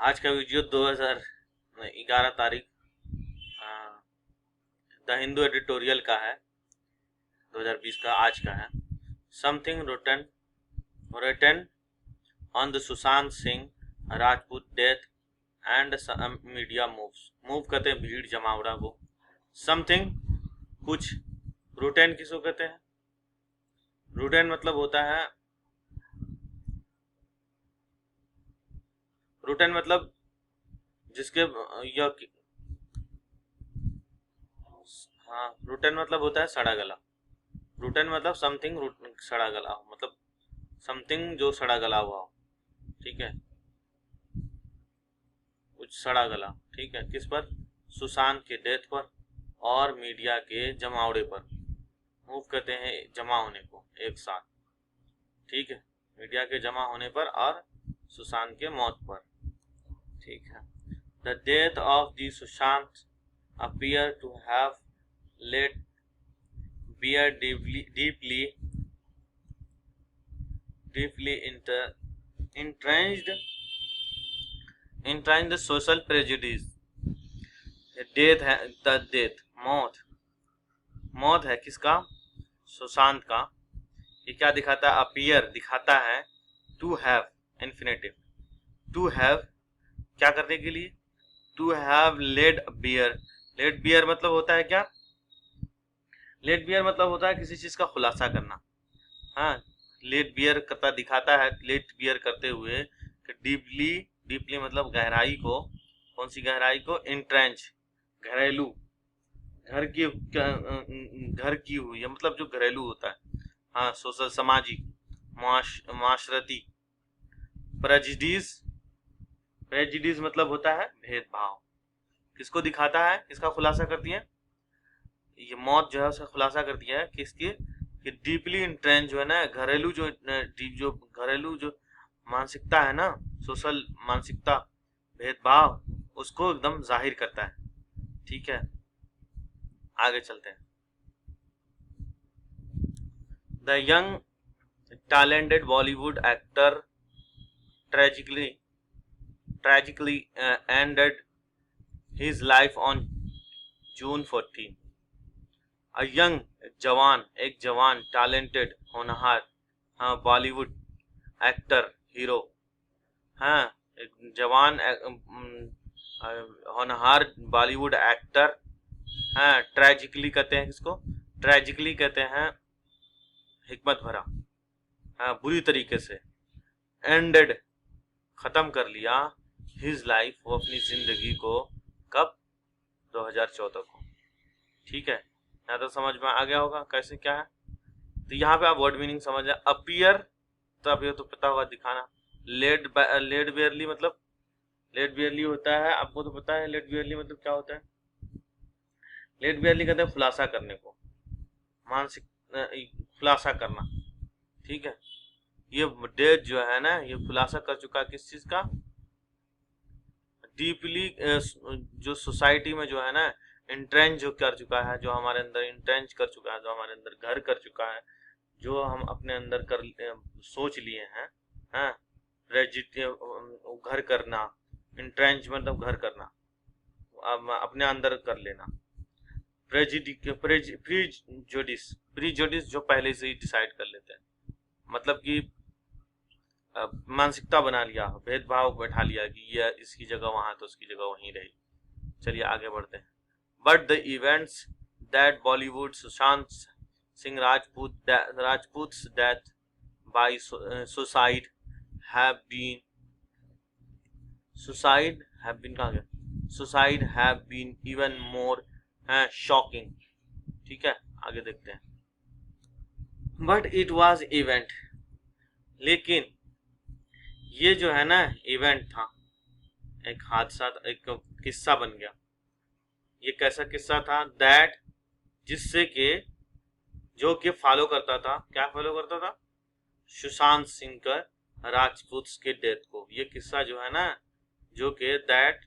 आज का वीडियो 2011 तारीख द हिंदू एडिटोरियल का है। 2020 का आज का है। Something written on the Sushant Singh Rajput death and media moves. Move कहते हैं भीड़ जमावड़ा को। समथिंग कुछ। रूटेन किसको कहते हैं? रूटेन मतलब होता है, रूटेन मतलब जिसके हाँ, रूटेन मतलब होता है सड़ा गला। रूटेन मतलब समथिंग सड़ा गला हो, मतलब समथिंग जो सड़ा गला हुआ हो। ठीक है, कुछ सड़ा गला। ठीक है, किस पर? सुशांत के डेथ पर और मीडिया के जमावड़े पर। मूव कहते हैं जमा होने को एक साथ। ठीक है, मीडिया के जमा होने पर और सुशांत के मौत पर। ठीक है। The death of the Sushant appear to have let bear deeply entrenched the social prejudice. Death है, द डेथ मौत है किसका? सुशांत का। ये क्या दिखाता है? अपीयर दिखाता है। To have infinitive. To have क्या करने के लिए? टू हैव लेड बियर मतलब होता है क्या? लेड बियर मतलब होता है किसी चीज का खुलासा करना। हाँ, लेट बियर करता दिखाता है, लेट बियर करते हुए डीपली मतलब गहराई को। कौन सी गहराई को? इंट्रेंच घरेलू, घर की हुई है, मतलब जो घरेलू होता है। हाँ, सोशल सामाजिक माशरती। प्रेजिडिस मतलब होता है भेदभाव। किसको दिखाता है? किसका खुलासा करती है? ये मौत जो है उसका खुलासा कर दिया है किसकी? कि डीपली इंट्रेंच जो है ना, घरेलू जो घरेलू जो मानसिकता है ना, सोशल मानसिकता, भेदभाव, उसको एकदम जाहिर करता है। ठीक है, आगे चलते हैं। The young talented Bollywood actor tragically ended his life on June 14। A young एक जवान टैलेंटेड होनहार, हाँ, बॉलीवुड एक्टर हीरो, हाँ, एक जवान होनहार बॉलीवुड एक्टर, हाँ, ट्रेजिकली कहते हैं किसको? ट्रेजिकली कहते हैं हिकमत भरा, हाँ, बुरी तरीके से। एंडेड खत्म कर लिया, हिज लाइफ वो अपनी जिंदगी को। कब? 2014 को। ठीक है, यहाँ तो समझ में आ गया होगा कैसे क्या है। तो यहाँ पे आप वर्ड मीनिंग समझ जाए। अपीयर तब ये तो पता होगा दिखाना। लेड बियरली मतलब, लेड बियरली होता है, आपको तो पता है लेड बियरली मतलब क्या होता है। लेड बियरली कहते हैं खुलासा करने को, मानसिक खुलासा करना। ठीक है, ये डेथ जो है ना, ये खुलासा कर चुका है किस चीज का? डीपली जो सोसाइटी में जो है ना, इंट्रेंच जो कर चुका है, जो हमारे अंदर इंट्रेंच कर चुका है, जो हमारे अंदर घर कर चुका है, जो हम अपने अंदर कर सोच लिए हैं। हाँ, घर करना, इंट्रेंच मतलब घर करना, अपने अंदर कर लेना। प्रीजुडिस जो पहले से ही डिसाइड कर लेते हैं, मतलब कि मानसिकता बना लिया, भेदभाव बैठा लिया कि ये इसकी जगह वहां तो उसकी जगह वहीं रही। चलिए आगे बढ़ते हैं। But the events that Bollywood Sushant Singh Rajput's death by suicide have been कहाँ गया? Suicide have been even more shocking। ठीक है, आगे देखते हैं। बट इट was इवेंट, लेकिन ये जो है ना इवेंट था, एक हादसा, एक किस्सा बन गया। ये कैसा किस्सा था? दैट जिससे के जो कि फॉलो करता था, क्या फॉलो करता था? सुशांत सिंह का राजपूत के डेथ को। ये किस्सा जो है ना, जो कि दैट,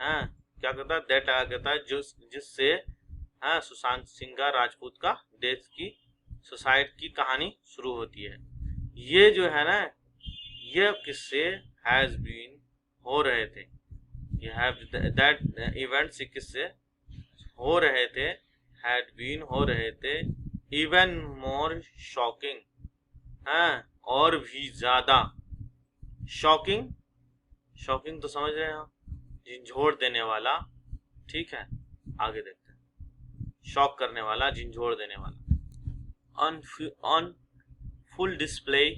हाँ, क्या करता है? दैट आ कहता है जो जिससे, हाँ, सुशांत सिंह का राजपूत का डेथ की सुसाइड की कहानी शुरू होती है। ये जो है ना, ये किस्से हैज बीन हो रहे थे, you have that events किससे हो रहे थे, had been हो रहे थे, even more shocking, हाँ और भी ज्यादा शॉकिंग, शॉकिंग तो समझ रहे हैं आप, झंझोड़ देने वाला, ठीक है आगे देखते हैं, शॉक करने वाला, झंझोड़ देने वाला, on full display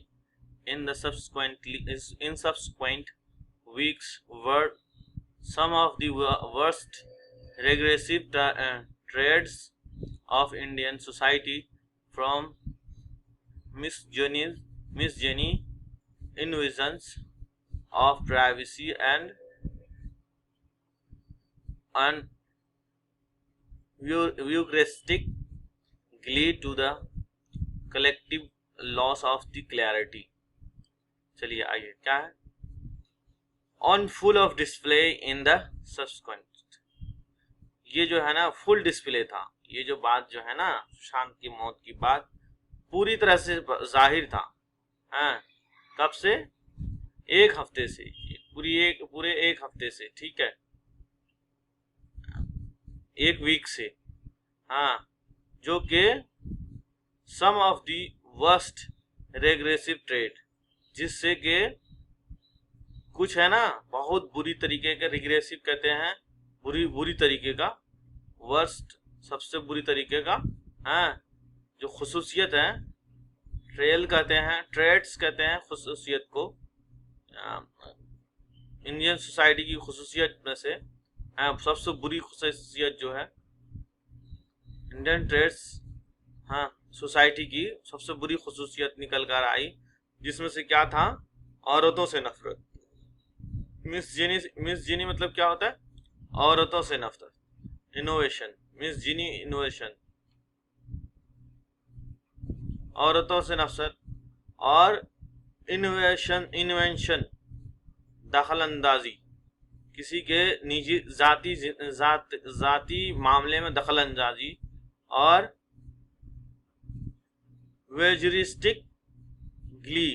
in the subsequent weeks were some of the worst regressive traits of Indian society, from Miss Jenny invasions of privacy and Eucharistic glee to the collective loss of the clarity. चलिए आइए क्या है, on full of display in the subsequent, ये जो है ना full display था, ये जो बात जो है ना सुशांत की मौत की बात पूरी तरह से जाहिर था, हाँ कब से, एक हफ्ते से, पूरे एक हफ्ते से, ठीक है एक वीक से, हाँ जो कि some of the worst regressive trade, जिससे कि कुछ है ना बहुत बुरी तरीके का, रिग्रेसिव कहते हैं बुरी तरीके का, वर्स्ट सबसे बुरी तरीके का, हाँ जो खुसूसियत है, ट्रेल कहते हैं, ट्रेड्स कहते हैं खुसूसियत को, इंडियन सोसाइटी की खुसूसियत में से सबसे बुरी खुसूसियत जो है इंडियन ट्रेड्स, हाँ सोसाइटी की सबसे बुरी खुसूसियत निकल कर आई, जिसमें से क्या था, औरतों से नफरत। मिस जिनी मतलब क्या होता है, औरतों से नफरत, इनोवेशन, मिस जिनी इनोवेशन, औरतों से नफरत, और इन्वेंशन दखल अंदाजी, किसी के निजी जाती मामले में दखल अंदाजी, और वेजरिस्टिक ग्ली,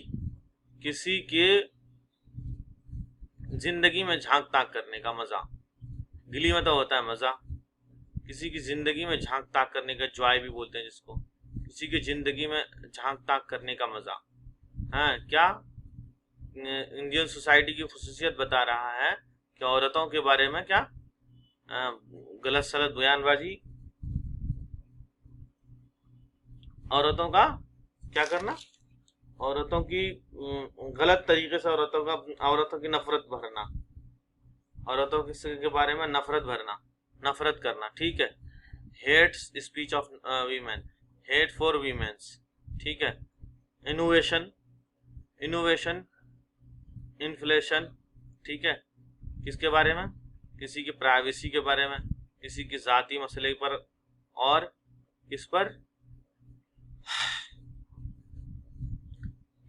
किसी के जिंदगी में झांक ताक करने का मजा, ग्ली मतलब होता है मजा, किसी की जिंदगी में झांक ताक करने का, जॉय भी बोलते हैं जिसको, किसी की जिंदगी में झांक ताक करने का मजा, हाँ क्या इंडियन सोसाइटी की खुसूसियत बता रहा है कि औरतों के बारे में क्या गलत सलत बयानबाजी, औरतों का क्या करना, औरतों की गलत तरीके से औरतों की नफरत भरना, औरतों के बारे में नफरत करना, ठीक है, hate speech of women, hate for women's, ठीक है, इनोवेशन, इन्फ्लेशन, ठीक है, किसके बारे में, किसी की प्राइवेसी के बारे में, किसी की जाती मसले पर, और किस पर,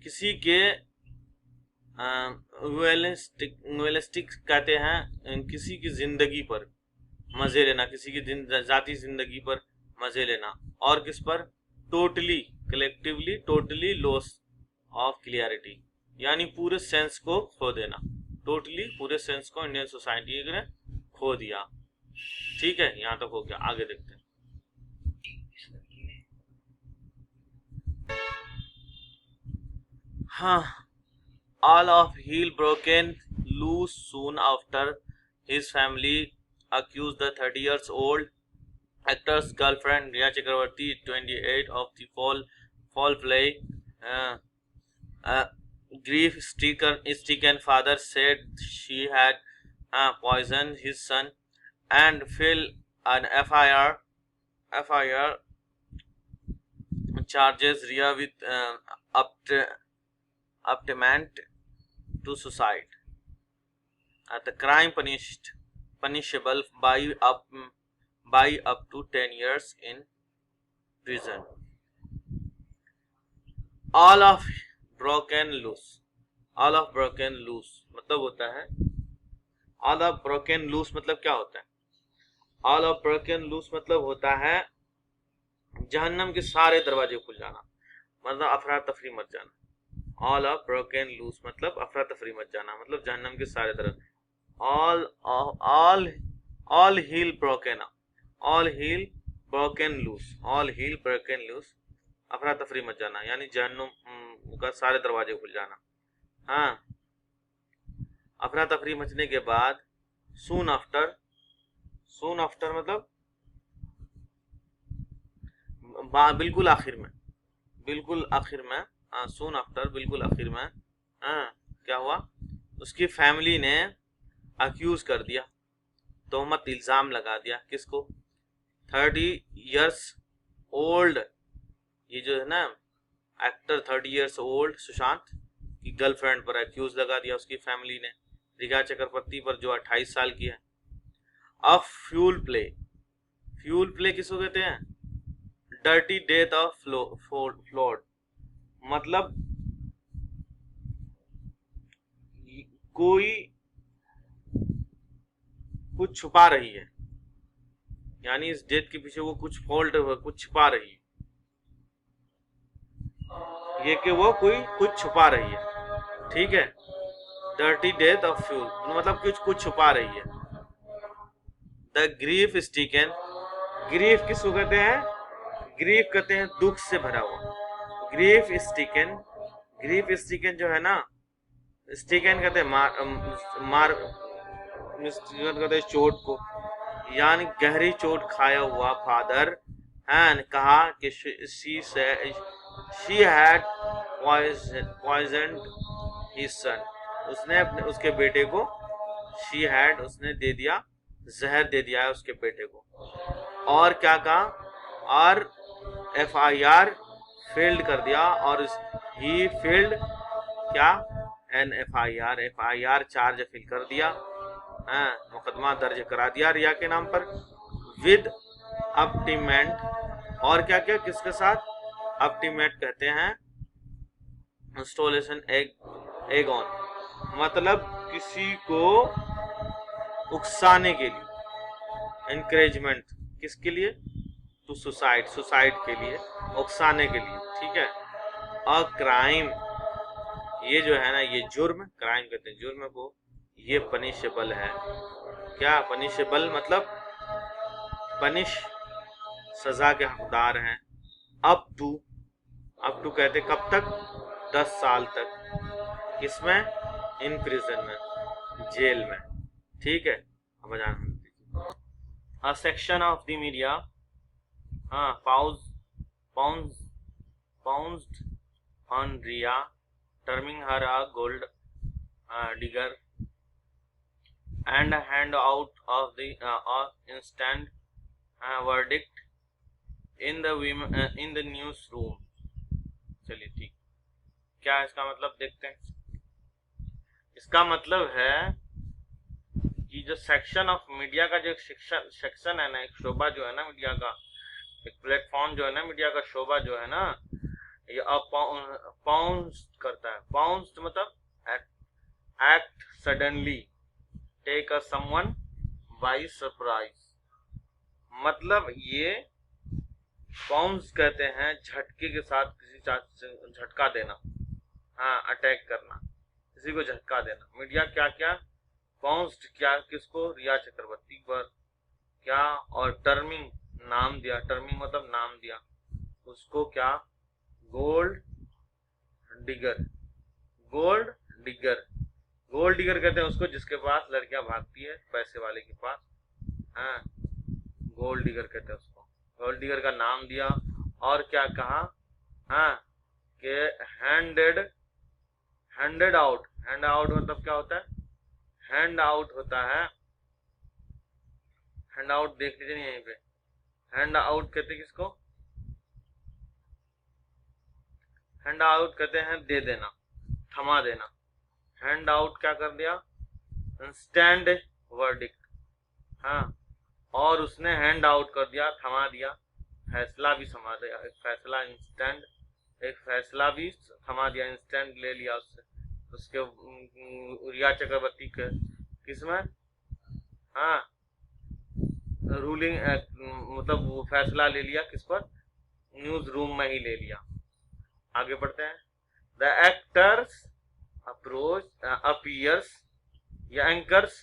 किसी के वेलिस्टिक कहते हैं, किसी की जिंदगी पर मजे लेना, किसी की जाती जिंदगी पर मजे लेना, और किस पर, totally collectively totally loss of clarity, यानी पूरे सेंस को खो देना, टोटली पूरे सेंस को इंडियन सोसाइटी ने खो दिया, ठीक है यहाँ तक हो गया, आगे देखते हैं। हाँ, all of heel broken loose soon after his family accused the 30 years old actor's girlfriend Riya Chakravarti, 28, of the foul play. Grief-stricken father said she had poisoned his son and filed an FIR charges Riya with abandonment to suicide. The crime punishable by up to 10 years in prison. All of broken loose मतलब होता है, all of broken loose मतलब क्या होता है, all of broken loose मतलब होता है जहन्नम के सारे दरवाजे खुल जाना, मतलब अफरा तफरी मच जाना। ऑल ऑफ ब्रोकन लूज मतलब अफरा तफरी मच जाना, मतलब जहन्नम के सारे दरवाजे, all heel broken loose, अफरा तफरी मच जाना, यानी जहन्नुम का सारे दरवाजे खुल जाना। हाँ, अफरा तफरी मचने के बाद soon after मतलब बिल्कुल आखिर में soon after बिल्कुल आखिर में क्या हुआ, उसकी फैमिली ने अक्यूज कर दिया, तोहमत इल्जाम लगा दिया किसको, 30 years old, ये जो है ना एक्टर 30 years old सुशांत की गर्लफ्रेंड पर अक्यूज लगा दिया उसकी फैमिली ने, रिया चक्रवर्ती पर जो 28 साल की है। अब फ्यूल प्ले किसको कहते हैं, डर्टी डेथ ऑफ फ्लोड, मतलब कोई कुछ छुपा रही है, यानी इस डेथ के पीछे वो कुछ फॉल्ट कुछ छुपा रही है, ये कि वो कोई कुछ छुपा रही है, ठीक है। डर्टी डेथ ऑफ फ्यूल मतलब कुछ छुपा रही है। द ग्रीफ स्टिकन, ग्रीफ किसको कहते हैं, ग्रीफ कहते हैं दुख से भरा हुआ, ग्रीफ स्टिकन जो है ना, स्टिकन कहते हैं मार कहते हैं चोट को, यानी गहरी चोट खाया हुआ फादर एंड कहा कि she had poisoned his son, उसने उसके बेटे को उसने दे दिया, जहर दे दिया है उसके बेटे को। और क्या कहा, और FIR फेल्ड कर दिया, और ही फेल्ड क्या, एन FIR चार्ज फिल कर दिया, मुकदमा दर्ज करा दिया रिया के नाम पर, विद अप्टीमेंट, और क्या क्या किसके साथ, अप्टीमेट कहते हैं इंस्टॉलेशन एगॉन, मतलब किसी को उकसाने के लिए, एनकरेजमेंट किसके लिए, टू सुसाइड के लिए, उकसाने के लिए, ठीक है। अ क्राइम, ये जो है ना, ये जुर्म, क्राइम कहते हैं जुर्म को, ये पनिशेबल है, क्या पनिशेबल मतलब पनिश, सजा के हकदार हैं, अप टू कहते कब तक, 10 साल तक, किसमें, इन प्रिजन में, जेल में, ठीक है। अब a section of the media pounced on Riya, terming her a gold digger and hand out of the instant verdict in the newsroom। चलिए ठीक, क्या इसका मतलब देखते हैं। इसका मतलब है कि जो सेक्शन ऑफ मीडिया का जो सेक्शन है ना, एक शोभा जो है ना मीडिया का, एक प्लेटफॉर्म जो है ना मीडिया का शोभा जो है ना, ये पाउंस करता है, पाउंस मतलब act suddenly, take a someone by surprise, मतलब ये पाउंस कहते हैं झटके के साथ किसी झटका देना, अटैक करना, किसी को झटका देना। मीडिया क्या पाउंस्ड क्या किसको, रिया चक्रवर्ती पर, क्या, और टर्मिंग नाम दिया, टर्मिंग मतलब नाम दिया उसको, क्या, गोल्ड डिगर कहते हैं उसको जिसके पास लड़कियां भागती है, पैसे वाले के पास, गोल्ड डिगर कहते हैं उसको, गोल्ड डिगर का नाम दिया। और क्या कहा, कि हैंडेड आउट मतलब क्या होता है, हैंड आउट होता है, हैंड आउट देख लीजिए यहीं पे, हैंड आउट कहते हैं किसको, हैंड आउट कहते हैं दे देना, थमा देना, हैंड आउट क्या कर दिया, इंस्टेंट वर्डिक्ट, और उसने हैंड आउट कर दिया, थमा दिया, फैसला भी थमा दिया, एक फैसला इंस्टेंट, एक फैसला भी थमा दिया, इंस्टेंट ले लिया उसके रिया चक्रवर्ती के किसमें, रूलिंग मतलब वो फैसला ले लिया किस पर, न्यूज रूम में ही ले लिया। आगे बढ़ते हैं। द एक्टर्स अपीयर्स या एंकर्स